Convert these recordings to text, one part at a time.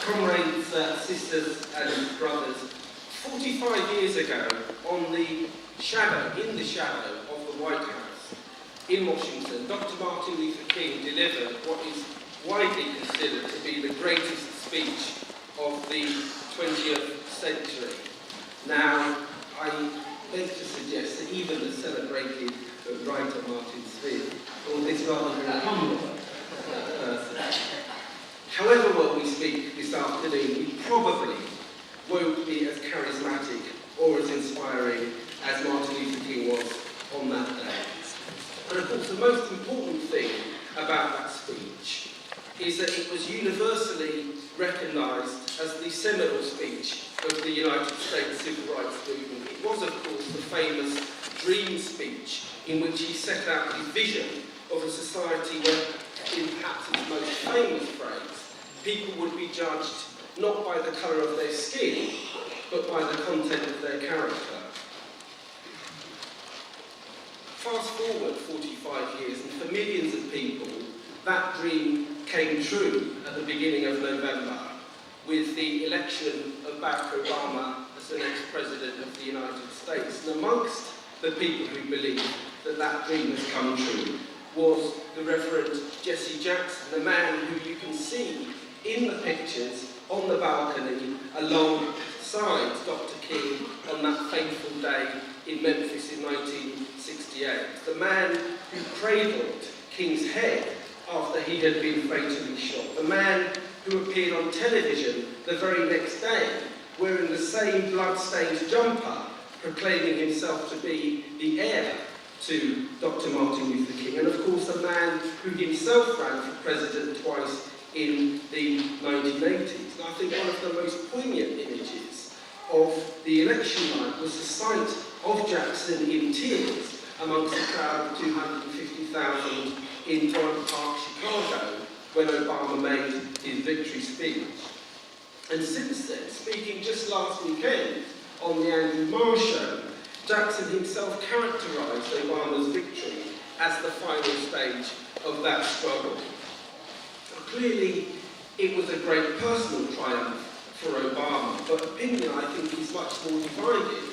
Comrades, sisters and brothers, 45 years ago, in the shadow of the White House in Washington, Dr. Martin Luther King delivered what is widely considered to be the greatest speech of the 20th century. Now, I beg to suggest that even the celebrated writer Martin Smith called this rather very humble person. However well we speak this afternoon, we probably won't be as charismatic or as inspiring as Martin Luther King was on that day. And of course, the most important thing about that speech is that it was universally recognised as the seminal speech of the United States Civil Rights Movement. It was, of course, the famous Dream speech in which he set out his vision of a society where, in perhaps its most famous phrase, people would be judged not by the colour of their skin, but by the content of their character. Fast forward 45 years, and for millions of people, that dream came true at the beginning of November, with the election of Barack Obama as the next President of the United States. And amongst the people who believe that that dream has come true was the Reverend Jesse Jackson, the man who you can see in the pictures on the balcony alongside Dr. King on that fateful day in Memphis in 1968. The man who cradled King's head after he had been fatally shot. The man who appeared on television the very next day wearing the same blood-stained jumper, proclaiming himself to be the heir to Dr. Martin Luther King. And of course the man who himself ran for president twice in the 1980s. And I think one of the most poignant images of the election night was the sight of Jackson in tears amongst a crowd of 250,000 in Torrance Park, Chicago, when Obama made his victory speech. And since then, speaking just last weekend on the Andrew Marr show, Jackson himself characterised Obama's victory as the final stage of that struggle. Clearly, it was a great personal triumph for Obama, but opinion, I think, is much more divided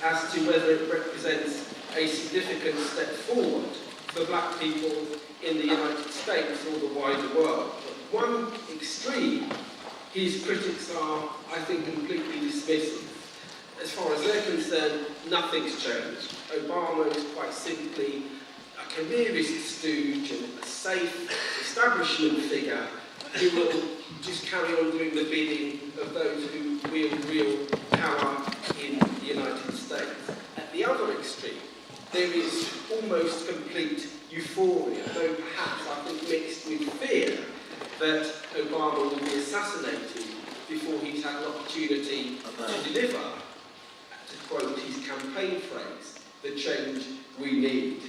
as to whether it represents a significant step forward for black people in the United States or the wider world. At one extreme, his critics are, I think, completely dismissive. As far as they're concerned, nothing's changed. Obama is quite simply a careerist stooge and a safe establishment figure who will just carry on doing the bidding of those who wield real power in the United States. At the other extreme, there is almost complete euphoria, though perhaps I think mixed with fear, that Obama will be assassinated before he's had an opportunity to deliver, to quote his campaign phrase, the change we need.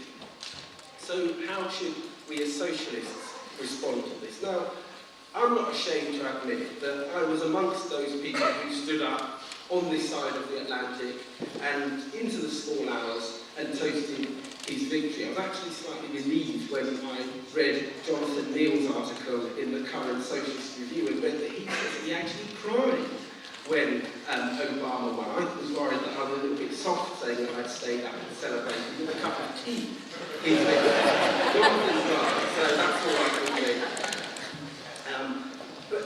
So how should we as socialists respond to this? Now, I'm not ashamed to admit that I was amongst those people who stood up on this side of the Atlantic and into the small hours and toasted his victory. I was actually slightly relieved when I read Jonathan Neal's article in the current Socialist Review and read that he said that he actually cried when Obama won. I was worried that I was a little bit soft saying that I'd stayed up and celebrated with a cup of tea. Jonathan's right, so that's all I can do. But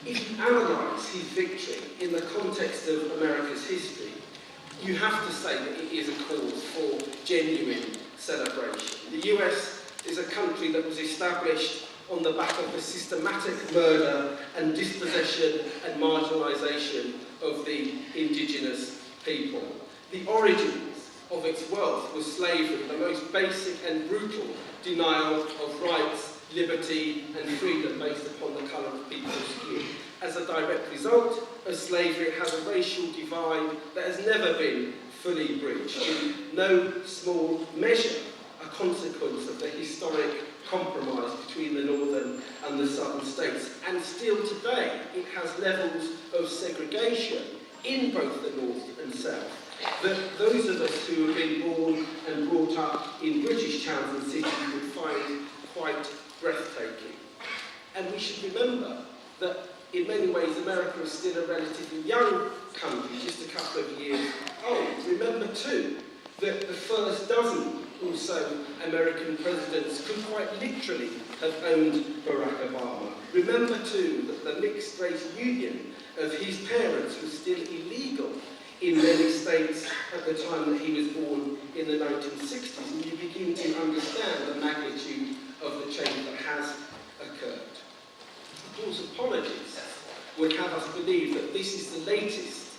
if you analyse his victory in the context of America's history, you have to say that it is a cause for genuine celebration. The US is a country that was established on the back of the systematic murder and dispossession and marginalisation of the indigenous people. The origins of its wealth was slavery, the most basic and brutal denial of rights, liberty and freedom based upon the colour of people's skin. As a direct result of slavery, it has a racial divide that has never been fully bridged, in no small measure a consequence of the historic compromise between the northern and the southern states. And still today, it has levels of segregation in both the north and south that those of us who have been born and brought up in British towns and cities would find quite breathtaking. And we should remember that in many ways, America is still a relatively young country, just a couple of years old. Remember, too, that the first dozen or so American presidents could quite literally have owned Barack Obama. Remember, too, that the mixed-race union of his parents was still illegal in many states at the time that he was born in the 1960s, and you begin to understand the magnitude of the change that has occurred. Of course, apologies would have us believe that this is the latest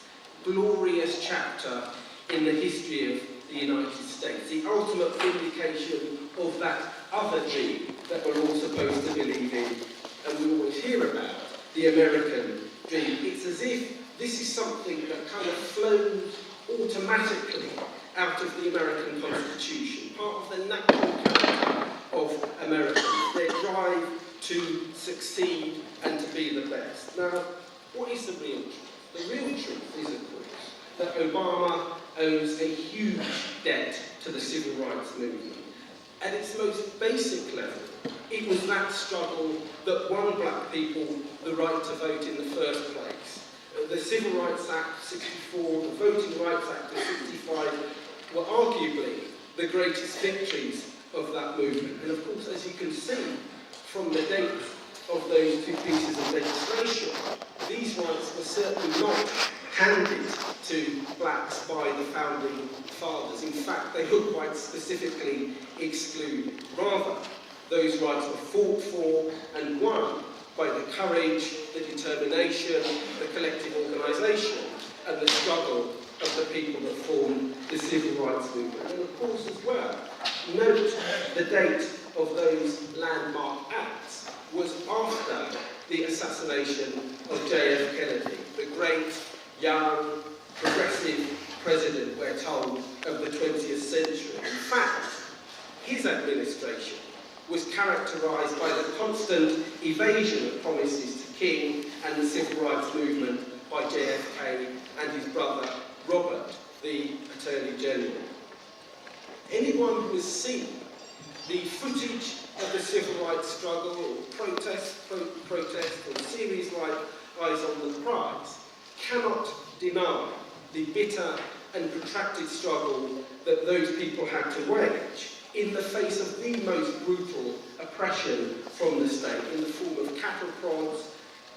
glorious chapter in the history of the United States, the ultimate vindication of that other dream that we're all supposed to believe in, and we always hear about, the American dream. It's as if this is something that kind of flows automatically out of the American Constitution, part of the natural character of Americans, their drive to succeed and to be the best. Now, what is the real truth? The real truth is, of course, that Obama owes a huge debt to the civil rights movement. At its most basic level, it was that struggle that won black people the right to vote in the first place. The Civil Rights Act of 64, the Voting Rights Act of 65 were arguably the greatest victories of that movement. And of course, as you can see from the date of those two pieces of legislation, these rights were certainly not handed to blacks by the founding fathers. In fact, they were quite specifically excluded. Rather, those rights were fought for and won by the courage, the determination, the collective organisation, and the struggle of the people that formed the civil rights movement. And of course, as well, note the date of those landmark acts was after the assassination of J.F. Kennedy, the great, young, progressive president, we're told, of the 20th century. In fact, his administration was characterised by the constant evasion of promises to King and the civil rights movement by JFK and his brother Robert, the Attorney General. Anyone who has seen the footage of the civil rights struggle or protest or series like Eyes on the Prize cannot deny the bitter and protracted struggle that those people had to wage in the face of the most brutal oppression from the state in the form of cattle prods,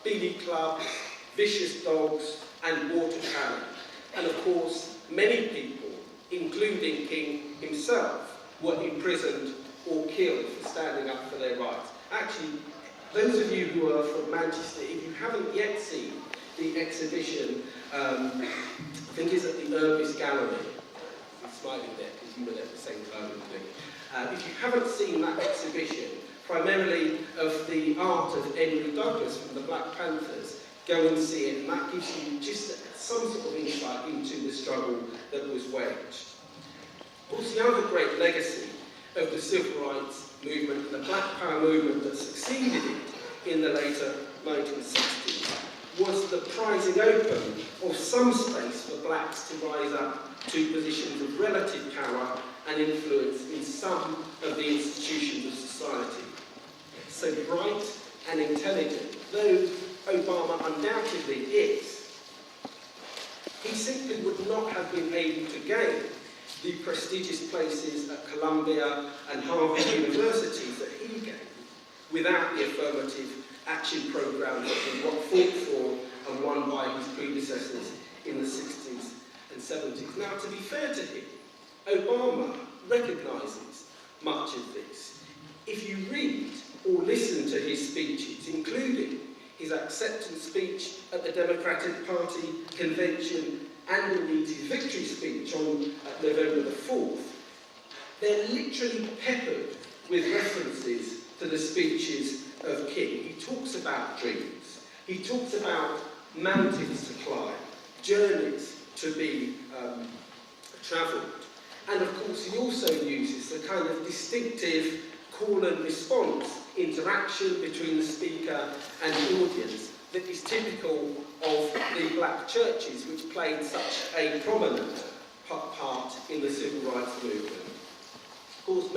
billy clubs, vicious dogs and water cannon. And of course, many people, including King himself, were imprisoned or killed for standing up for their rights. Actually, those of you who are from Manchester, if you haven't yet seen the exhibition, I think it's at the Urbis Gallery. I'm smiling there because you were there at the same time as me. If you haven't seen that exhibition, primarily of the art of Henry Douglas from the Black Panthers, go and see it, and that gives you just some sort of insight into the struggle that was waged. Of course, the other great legacy of the civil rights movement and the Black Power movement that succeeded it in the later 1960s was the prizing open of some space for blacks to rise up to positions of relative power and influence in some of the institutions of society. So bright and intelligent, though Obama undoubtedly is, he simply would not have been able to gain the prestigious places at Columbia and Harvard universities that he gained without the affirmative action program that he fought for and won by his predecessors in the 60s and 70s. Now, to be fair to him, Obama recognises much of this. If you read or listen to his speeches, including his acceptance speech at the Democratic Party convention and indeed his victory speech on November the 4th, they're literally peppered with references to the speeches of King. He talks about dreams. He talks about mountains to climb, journeys to be travelled. And of course, he also uses the kind of distinctive call and response interaction between the speaker and the audience that is typical of the black churches, which played such a prominent part in the civil rights movement. Of course,